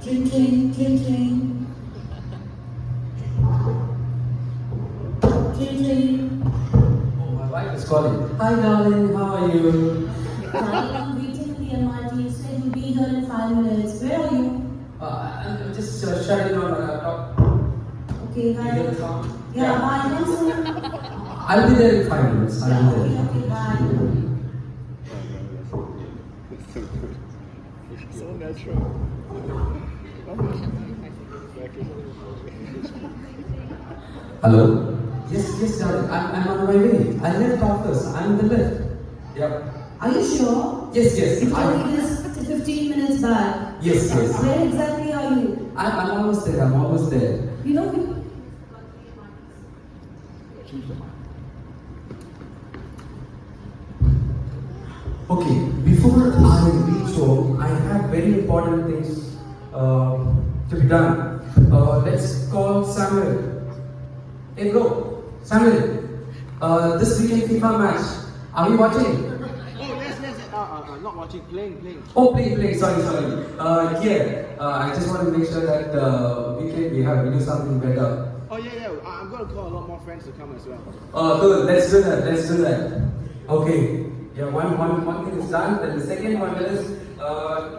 Tring, tring, tring, tring. Tring, tring. Oh, my wife is calling. Hi, darling. How are you? Darling, I'm waiting in the MRT. You said you'll be here in 5 minutes. Where are you? I'm just shutting down my laptop. Okay, You hi. hear the sound? Yeah, bye. Come soon. I'll be there in 5 minutes. Yeah, I'll be there. okay, bye. So natural. Hello? Yes, darling. I'm on my way. I left office. I'm in the lift. Yeah. Are you sure? Yes. You told me this 15 minutes back. Yes. Where exactly are you? I'm almost there. I'm almost there. You know, Okay, before I reach home, I have very important things to be done. Let's call Samuel. Hey bro, Samuel, this weekend FIFA match, are you watching? Oh, yes. Not watching, playing. Oh, playing, sorry. I just want to make sure that weekend we do something better. Oh, yeah. I'm going to call a lot more friends to come as well. Good, let's do that. Okay, yeah, one thing is done, then the second one is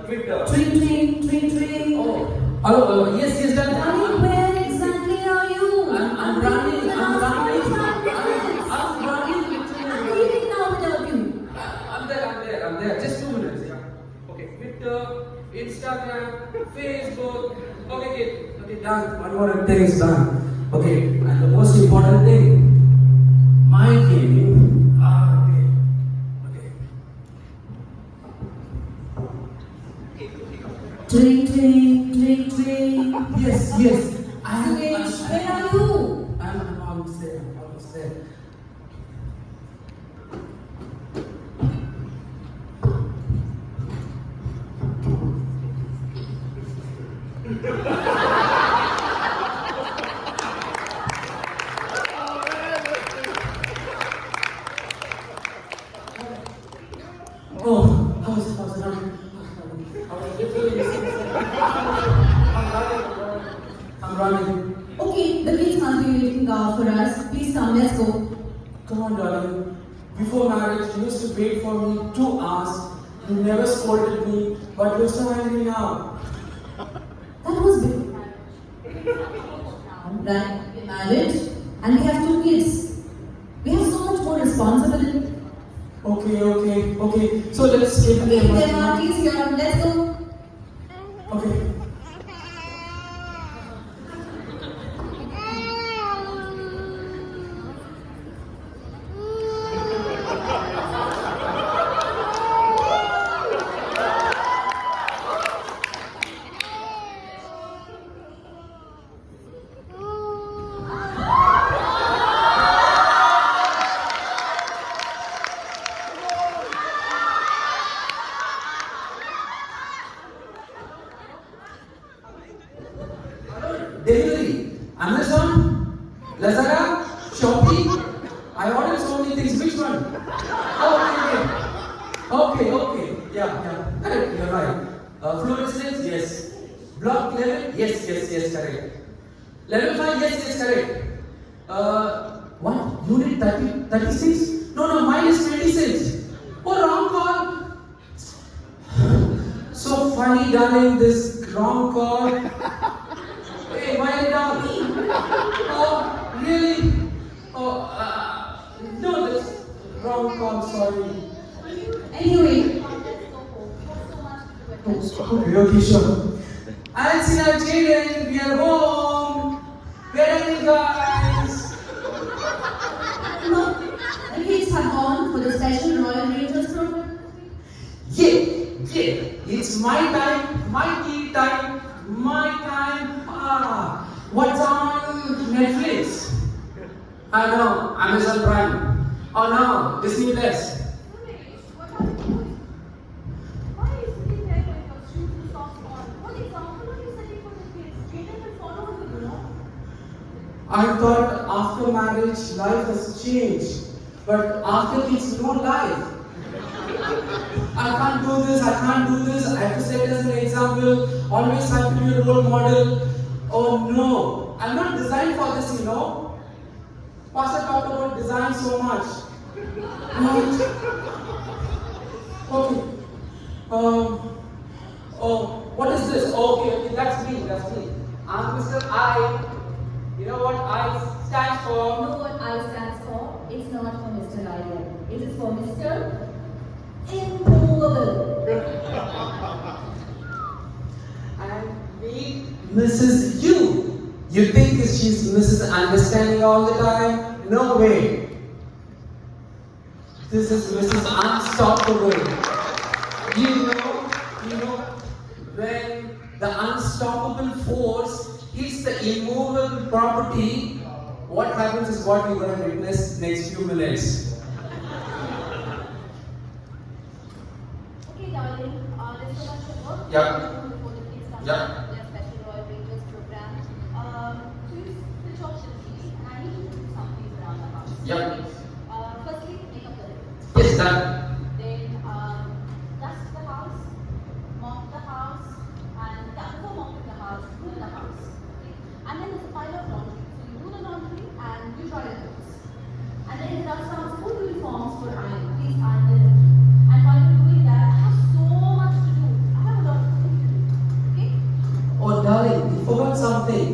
Twitter. tring. Oh, hello, yes, done. Darling, where exactly are you? I'm running. I'm leaving now without you. I'm there. Just 2 minutes. Yeah. Okay. Twitter, Instagram, Facebook. Okay, done. One more thing is done. Okay, and the most important thing, my gaming. Okay. Tring. Yes. Suresh, where are you? I'm almost there. Oh, how's it? I'm running. Okay, the kids must be waiting for us. Please come, let's go. Come on, darling. Before marriage, you used to wait for me 2 hours. You never scolded me, but you're so angry now. That was big. Right, we're married and we have 2 kids. We have so much more responsibility. Okay. So let's get Okay, the MRT is here. Let's go. Okay. Delivery, Amazon, Lazada, Shopee. I ordered so many things. Which one? Okay. Yeah. Correct. You're right. Floor residence, yes. Block 11, yes. Correct. Level 5, yes. Correct. What? Unit 36? No. Mine is 26. Oh, wrong call. So funny, darling. This wrong call. Hey, why are you down? Oh, really? No, that's wrong call, sorry. Anyway, Okay, sure. Alcina, Jaden, we are home. Where are you guys? no, the kids have gone for the special Royal Rangers program. Yeah. It's my time, my tea time, my time. What's on Netflix? I know, Amazon Prime. Oh no, Disney Plus. Why are you sitting there with your shoes and socks on? What example are you setting for the kids? Jaden will follow you, I thought after marriage life has changed, but after kids no life. I can't do this, I have to set as an example. always have to be a role model. Oh no, I'm not designed for this, you know. Pastor talked about design so much. Right? Okay. Oh, what is this? Oh, okay, that's me. I'm Mr. I. You know what I stands You for? know what I stands for? It's not for Mr. Ireland. It is for Mr. Immovable. And me, Mrs. You. You think she's Mrs. Understanding all the time? No way. This is Mrs. Unstoppable. You know, when the unstoppable force hits the immovable property, what happens is what you're going to witness next few minutes. Okay, darling. There's so much work Yeah. to do before the kids come Yeah. back from their special Royal Rangers program. Please switch off the TV and I need you to do some things around the house. Yeah. Firstly, make up the room. Yes, done. Then dust the house, mop the house, and before mopping the house, clean the house. Okay? And then there's a pile of laundry. So you do the laundry and you dry the clothes. And then there are some school uniforms for iron. Please iron them. And while you're doing that, I have so much to do. I have a lot of things to do. Okay? Oh, darling, you forgot something.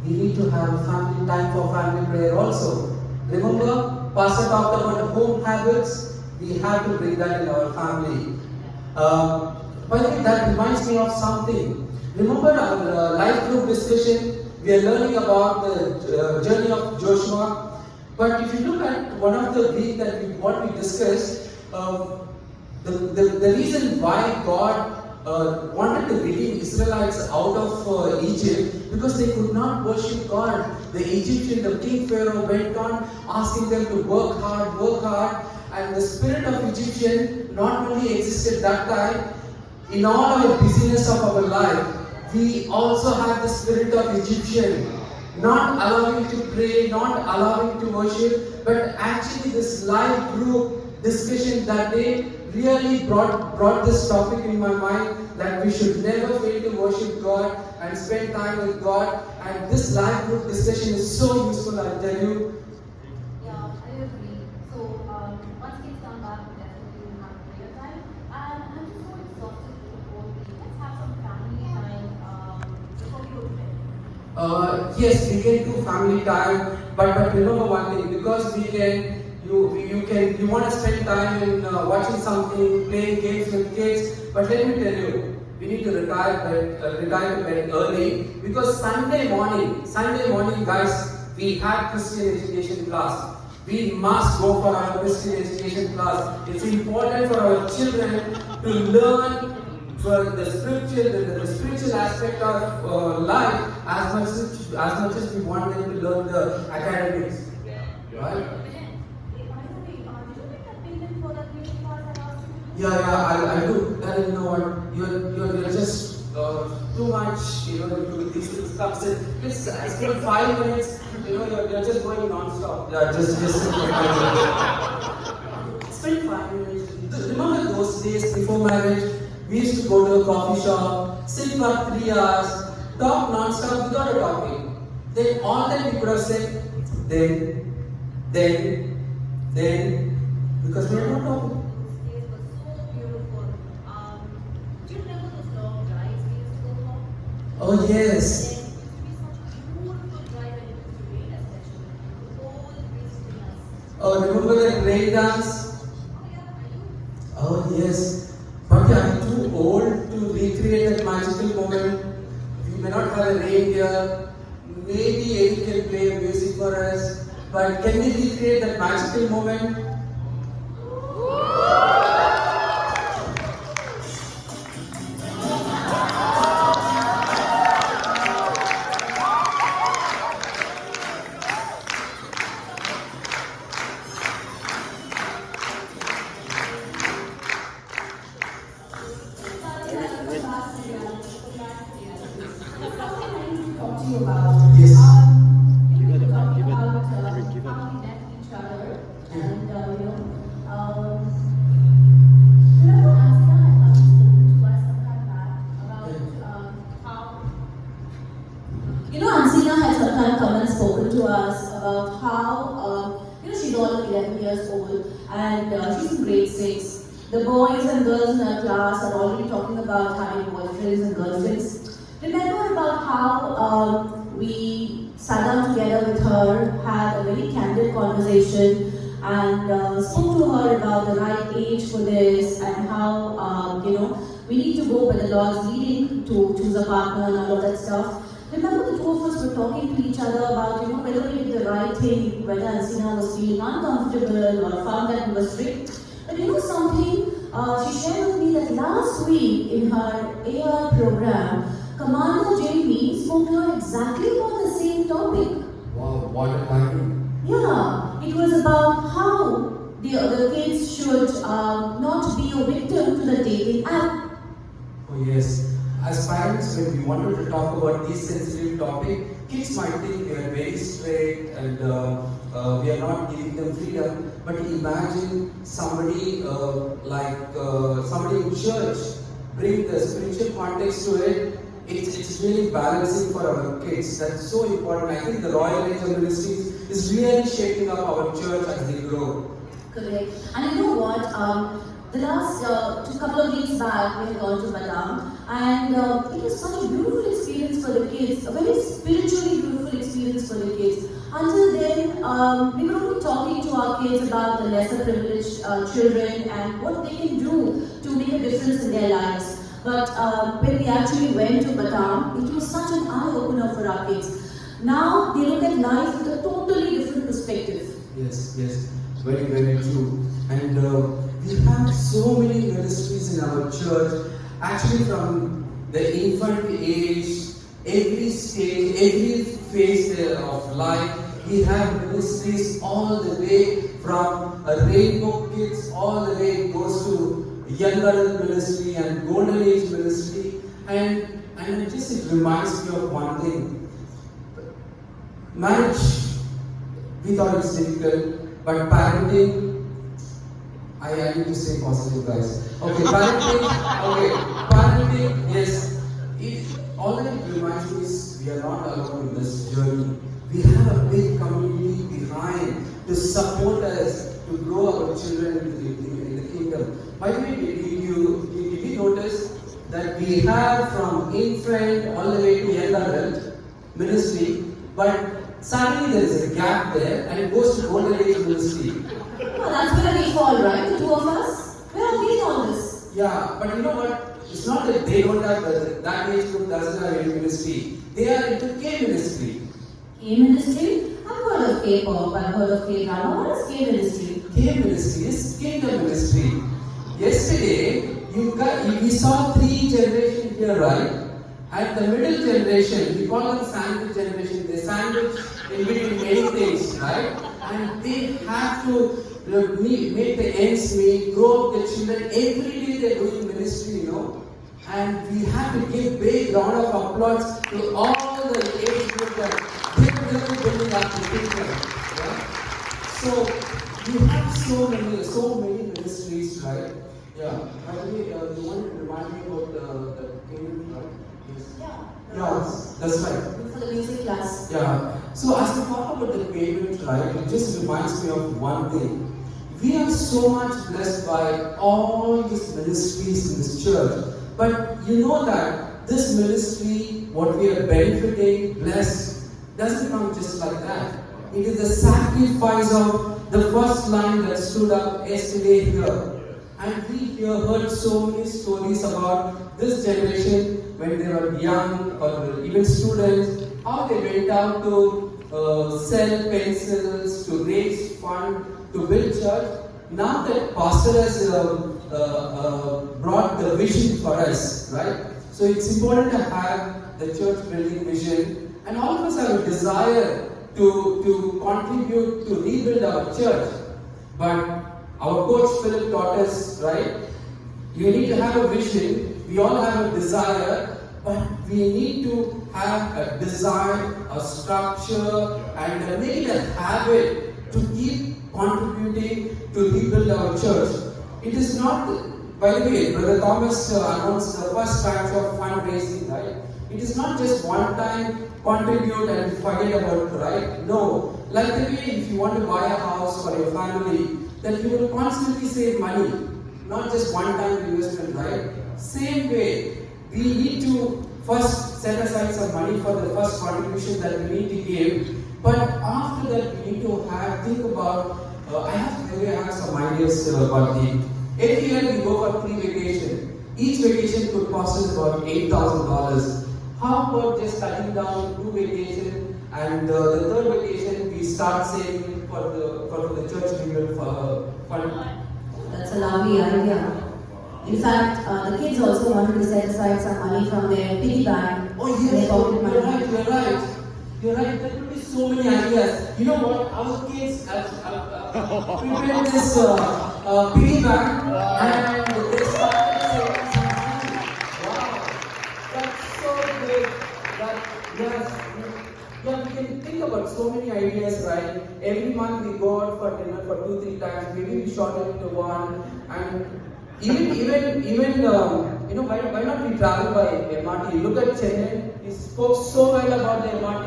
We need to have a family time for family prayer also. Remember, Pastor talked about home habits. We have to bring that in our family. By the way, that reminds me of something. Remember our life group discussion? We are learning about the journey of Joshua. But if you look at one of the week that what we discussed, the reason why God wanted to redeem Israelites out of Egypt because they could not worship God. The Egyptian, the king Pharaoh went on asking them to work hard, and the spirit of Egyptian not only existed that time. In all our busyness of our life, we also have the spirit of Egyptian, not allowing to pray, not allowing to worship, but actually this live group discussion that day really brought this topic in my mind that we should never fail to worship God and spend time with God. And this live group discussion is so useful, I tell you. Yeah, I agree. So, once kids come back, we definitely will have prayer time. And I'm just so exhausted with the whole week. Let's have some family time before we go to bed. Yes, we can do family time, but remember one thing, because you want to spend time in watching something, playing games with kids, but let me tell you, we need to retire to bed early, because Sunday morning guys, we have Christian education class. We must go for our Christian education class. It's important for our children to learn for the spiritual aspect of life as much as we want them to learn the academics. Right? Hey, by the way, did you make that payment for that music class I asked you to do? Yeah, I do. And you know what? You're just too much. You know, these things comes in. Just spend 5 minutes. You know, you're just going non-stop. Yeah, just spend 5 minutes. Remember those days before marriage? We used to go to a coffee shop, sit for 3 hours, talk non-stop without a topic. Then all that we could have said, then, because we are not talking. Those days were so beautiful. Do you remember those long drives we used to go for? Oh yes. Then it used to be such a beautiful drive when it used to rain, especially. The whole breeze in us. Oh, remember that rain dance? Oh yeah, I do. Oh yes. But we are too old to recreate that magical moment. We may not have a rain here. Maybe Eric can play music for us. But can we recreate that magical moment? Talk to you about. Yes. You know, talking about how we met each other, and remember Ansika had come to us some time back about time come and spoken to us about how, she's all of 11 years old and she's in grade 6. The boys and girls in her class are already talking about having boyfriends and girlfriends. Remember about how we sat down together with her, had a very candid conversation, and spoke to her about the right age for this and how, we need to go where the Lord's leading to choose a partner and all of that stuff. Remember the two of us were talking to each other about, whether we did the right thing, whether Ansina was feeling uncomfortable or found that we were strict. But something, she shared with me that last week in her AR program, Commander Jamie spoke to her exactly about the same topic. Wow, what a timing. Yeah, it was about how the kids should not be a victim to the dating app. Oh yes. As parents, when we wanted to talk about this sensitive topic, kids might think we are very strict and we are not giving them freedom. But imagine somebody somebody in church bring the spiritual context to it. It's really balancing for our kids. That's so important. I think the Royal Angel Ministries is really shaping up our church as they grow. Correct. And you know what? The last couple of weeks back, we had gone to Badam, and it was such a beautiful experience for the kids, a very spiritually beautiful experience for the kids. Until then, we were only talking to our kids about the lesser privileged children and what they can do to make a difference in their lives. But when we actually went to Badam, it was such an eye-opener for our kids. Now they look at life with a totally different perspective. Yes, very, very true. And we have so many ministries in our church, actually from the infant age, every stage, every phase of life. We have ministries all the way from a rainbow kids, all the way it goes to young adult ministry and golden age ministry. And it reminds me of one thing. Marriage, we thought it's difficult, but parenting, I need to stay positive, guys. Okay, parenting, yes. All that it reminds me is we are not alone in this journey. We have a big community behind to support us to grow our children in the kingdom. By the way, did you notice that we have from infant all the way to young adult ministry, but suddenly there is a gap there and it goes to golden age ministry. Well, that's where we fall, right? The two of us. Where are we in all this? Yeah, but you know what? It's not that they don't have that age group doesn't have any ministry. They are into K ministry. K ministry? I've heard of K-pop, I've heard of K-drama. What is K ministry? K ministry is kingdom ministry. Yesterday, we saw 3 generations here, right? At the middle generation, we call them sandwich generation. They sandwich in between many things, right? And they have to make the ends meet, grow up the children. Every day they're doing ministry, And we have to give big round of applause to all the age group that they're building up the kingdom. Yeah? So we have so many ministries, right? Yeah. By the way, you want to remind me about the payment, right? Yes. Yeah, that's right. For the music class. Yeah. So as we talk about the payment, right, it just reminds me of one thing. We are so much blessed by all these ministries in this church. But you know that this ministry, what we are benefiting, blessed, doesn't come just like that. It is the sacrifice of the first line that stood up yesterday here. And we heard so many stories about this generation when they were young or even students, how they went out to sell pencils, to raise funds, to build church. Now that pastor has brought the vision for us, right? So it's important to have the church building vision, and all of us have a desire to contribute to rebuild our church. But our coach Philip taught us, right? You need to have a vision. We all have a desire, but we need to have a design, a structure, and make it a habit to keep contributing to rebuild our church. It is not, by the way, Brother Thomas announced the first batch of fundraising, right? It is not just one time contribute and forget about it, right? No. Like the way if you want to buy a house for your family, that you will constantly save money, not just one time investment, right? Same way, we need to first set aside some money for the first contribution that we need to give. But after that, we need to think about. I have some ideas about the. Every year we go for 3 vacations. Each vacation could cost us about $8,000. How about just cutting down 2 vacations and the third vacation we start saving for the church rebuild fund? That's a lovely idea. In fact, the kids also wanted to set aside some money from their piggy bank. Oh yes, their pocket you're money. right, you're right. You're right, there could be so many ideas. You know what, our kids have prepared this piggy bank and they started saving some money. Wow, that's so great. Yes, yeah, we can think about so many ideas, right? Every month we go out for dinner for 2-3 times, maybe we shorten it to one, and why not we travel by MRT? Look at Chennai. He spoke so well about the MRT.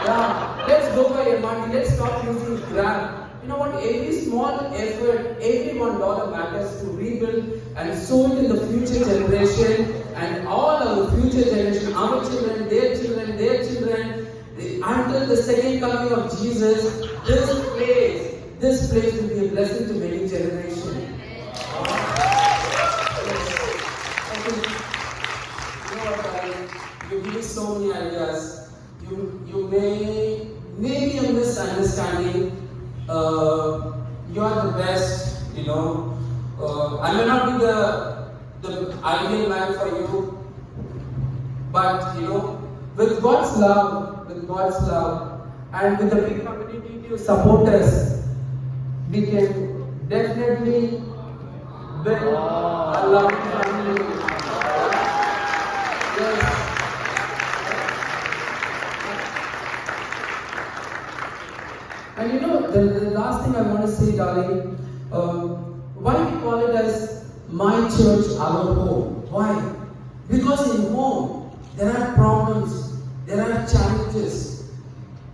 Yeah, let's go by MRT. Let's stop using Grab. You know what? Every small effort, every $1 matters to rebuild and sow it in the future generation and all our future generation, our children, their children, until the second coming of Jesus. This place will be a blessing to many generations. You give me so many ideas. You may be a misunderstanding. You are the best, you know. I may not be the ideal man for you, but you know, with God's love, and with the big community to support us, we can definitely build a loving family. Yes. And you know, the last thing I want to say, darling, why we call it as my church, our home? Why? Because in home, there are problems, there are challenges.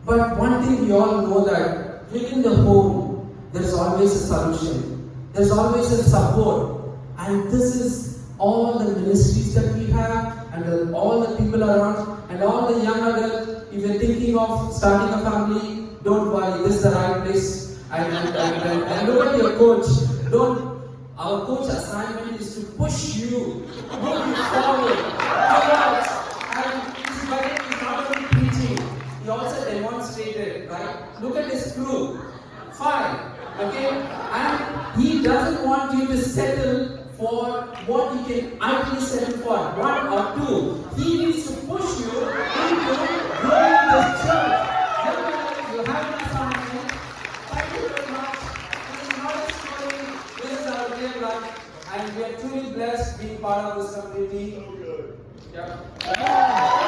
But one thing we all know that within the home, there's always a solution. There's always a support. And this is all the ministries that we have, and all the people around, and all the young adults. If you're thinking of starting a family, don't worry, this is the right place. And look at your coach. Our coach assignment is to push you, move you forward. And he's not only preaching, he also demonstrated, right? Look at his crew. 5, okay? And he doesn't want you to settle for what you can ideally settle for, 1 or 2. He needs to push you into growing this church. You have an assignment. Thank you very much. This is not a story. This is our real life. And we are truly blessed being part of this community. Yeah.